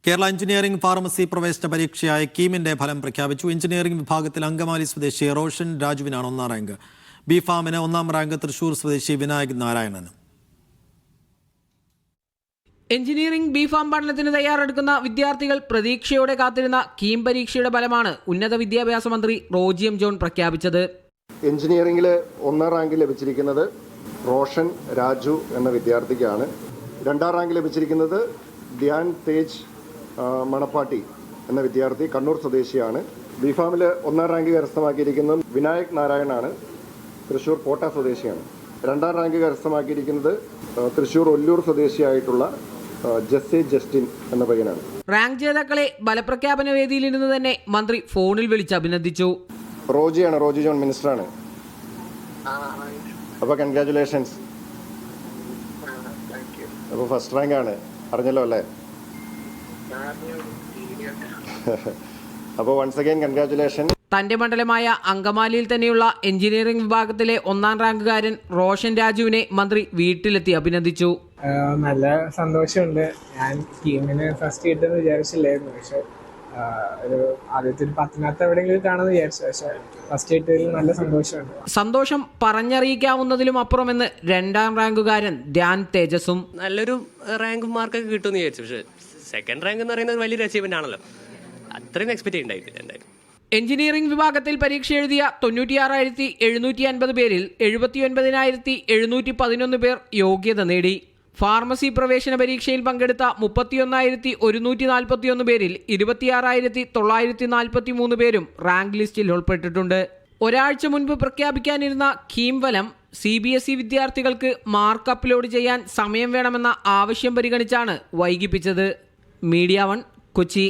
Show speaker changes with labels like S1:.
S1: Kerala engineering pharmacy പ്രവേശന പരീക്ഷയായ കീമിന്റെ ഫലം പ്രഖ്യാപിച്ചു. എഞ്ചിനീയറിംഗ് വിഭാഗത്തിൽ അങ്കമാലി സ്വദേശി റോഷൻ രാജുവിനാണ് ഒന്നാം റാങ്ക്. ബിഫാമിന് ഒന്നാം റാങ്ക് തൃശൂർ സ്വദേശി വിനായക് നാരായണന്.
S2: എഞ്ചിനീയറിംഗ് ബിഫാം പഠനത്തിന് തയ്യാറെടുക്കുന്ന വിദ്യാർത്ഥികൾ പ്രതീക്ഷയോടെ കാത്തിരുന്ന കീം പരീക്ഷയുടെ ഫലമാണ് ഉന്നത വിദ്യാഭ്യാസ മന്ത്രി റോജി എം ജോൺ പ്രഖ്യാപിച്ചത്.
S3: എഞ്ചിനീയറിംഗിൽ ഒന്നാം റാങ്ക് ലഭിച്ചിരിക്കുന്നത് റോഷൻ രാജു എന്ന വിദ്യാർത്ഥിക്കാണ്. രണ്ടാം റാങ്ക് ലഭിച്ചിരിക്കുന്നത് ധ്യാൻ തേജ് മണപ്പാട്ടി എന്ന വിദ്യാർത്ഥി, കണ്ണൂർ സ്വദേശിയാണ്. ബിഫാമിൽ ഒന്നാം റാങ്ക് കരസ്ഥമാക്കിയിരിക്കുന്നത് വിനായക് നാരായണാണ്, തൃശൂർ കോട്ട സ്വദേശിയാണ്. രണ്ടാം റാങ്ക് കരസ്ഥമാക്കിയിരിക്കുന്നത് തൃശൂർ ഒല്ലൂർ സ്വദേശിയായിട്ടുള്ള ജസ്റ്റിൻ എന്ന പയ്യനാണ്.
S2: റാങ്ക് ജേതാക്കളെ ഫലപ്രഖ്യാപന വേദിയിൽ ഇരുന്ന് തന്നെ മന്ത്രി ഫോണിൽ വിളിച്ച് അഭിനന്ദിച്ചു.
S3: റോജി ജോൺ മിനിസ്റ്ററാണ്. അപ്പോൾ കൺഗ്രാറ്റുലേഷൻസ്. അപ്പോൾ ഫസ്റ്റ് റാങ്ക് ആണ്, അറിഞ്ഞല്ലോ അല്ലേ? അപ്പോൾ വൺസ് അഗൈൻ കൺഗ്രാറ്റുലേഷൻ.
S2: തന്റെ മണ്ഡലമായ അങ്കമാലിയിൽ തന്നെയുള്ള എഞ്ചിനീയറിംഗ് വിഭാഗത്തിലെ ഒന്നാം റാങ്കുകാരൻ റോഷൻ രാജുവിനെ മന്ത്രി വീട്ടിലെത്തി അഭിനന്ദിച്ചു.
S4: നല്ല സന്തോഷമുണ്ട്. ഞാൻ കീമിന് ഫസ്റ്റ് കിട്ടുമെന്ന് വിചാരിച്ചില്ലായിരുന്നു, പക്ഷെ ഒരു ആദ്യത്തെ ഒരു 10th എവിടെയെങ്കിലും കാണുമെന്ന് വിചാരിച്ചു, പക്ഷെ ഫസ്റ്റ് കിട്ടിയതിൽ നല്ല സന്തോഷമുണ്ട്.
S2: സന്തോഷം പറഞ്ഞറിയിക്കാവുന്നതിലും അപ്പുറമെന്ന് രണ്ടാം റാങ്കുകാരൻ ധ്യാൻ തേജസും.
S5: നല്ലൊരു റാങ്ക് മാർക്കൊക്കെ കിട്ടുമെന്ന് വിചാരിച്ചു, പക്ഷേ സെക്കൻഡ് റാങ്ക് എന്ന് പറയുന്നത് വലിയൊരു അച്ചീവ്മെന്റ് ആണല്ലോ. അത്രയും എക്സ്പെക്ട് ചെയ്യണ്ടായിട്ടില്ല എന്തായാലും.
S2: എഞ്ചിനീയറിംഗ് വിഭാഗത്തിൽ പരീക്ഷ എഴുതിയ 96,750 പേരിൽ 79,711 പേർ യോഗ്യത നേടി. ഫാർമസി പ്രവേശന പരീക്ഷയിൽ പങ്കെടുത്ത 31,141 പേരിൽ 26,943 പേരും റാങ്ക് ലിസ്റ്റിൽ ഉൾപ്പെട്ടിട്ടുണ്ട്. ഒരാഴ്ച മുൻപ് പ്രഖ്യാപിക്കാനിരുന്ന കീം ഫലം CBSE വിദ്യാർത്ഥികൾക്ക് മാർക്ക് അപ്ലോഡ് ചെയ്യാൻ സമയം വേണമെന്ന ആവശ്യം പരിഗണിച്ചാണ് വൈകിപ്പിച്ചത്. മീഡിയ 1 കൊച്ചി.